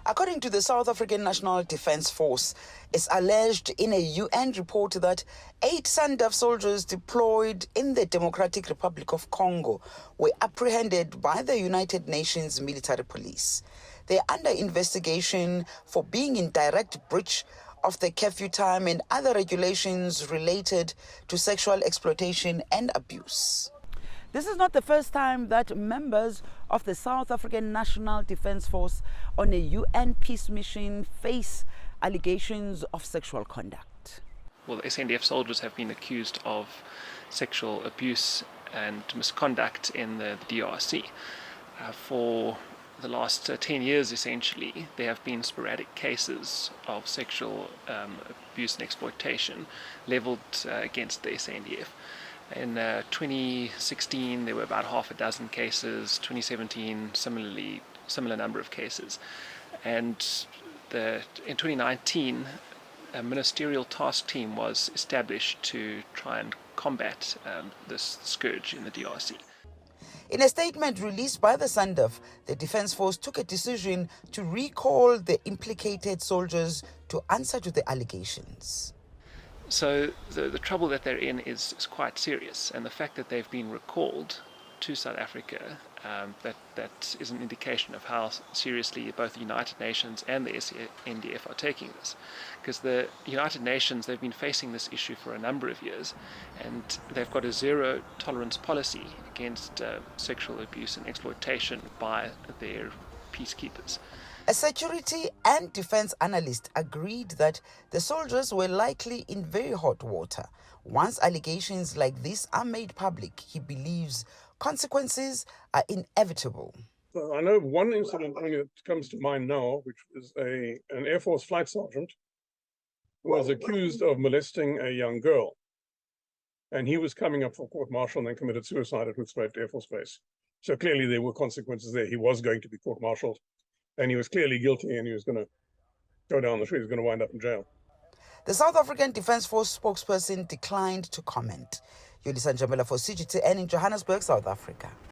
According to the South African National Defence Force, it's alleged in a UN report that 8 SANDF soldiers deployed in the Democratic Republic of Congo were apprehended by the United Nations military police. They are under investigation for being in direct breach of the curfew time and other regulations related to sexual exploitation and abuse. This is not the first time that members of the South African National Defence Force on a UN peace mission face allegations of sexual conduct. Well, the SANDF soldiers have been accused of sexual abuse and misconduct in the DRC. For the last 10 years, essentially, there have been sporadic cases of sexual abuse and exploitation leveled against the SANDF. In 2016, there were about half a dozen cases. 2017, similar number of cases. And in 2019, a ministerial task team was established to try and combat this scourge in the DRC. In a statement released by the SANDF, the Defence Force took a decision to recall the implicated soldiers to answer to the allegations. So the trouble that they're in is quite serious, and the fact that they've been recalled to South Africa, that is an indication of how seriously both the United Nations and the SANDF are taking this. Because the United Nations, they've been facing this issue for a number of years, and they've got a zero tolerance policy against sexual abuse and exploitation by their peacekeepers. A security and defense analyst agreed that the soldiers were likely in very hot water. Once allegations like this are made public, he believes consequences are inevitable. So I know one incident only that comes to mind now, which was an Air Force flight sergeant who was accused of molesting a young girl. And he was coming up for court-martial and then committed suicide at Hoedspruit Air Force Base. So clearly there were consequences there. He was going to be court-martialed. And he was clearly guilty, and he was going to go down the street. He was going to wind up in jail. The South African Defence Force spokesperson declined to comment. Yolisa Njamela for CGTN in Johannesburg, South Africa.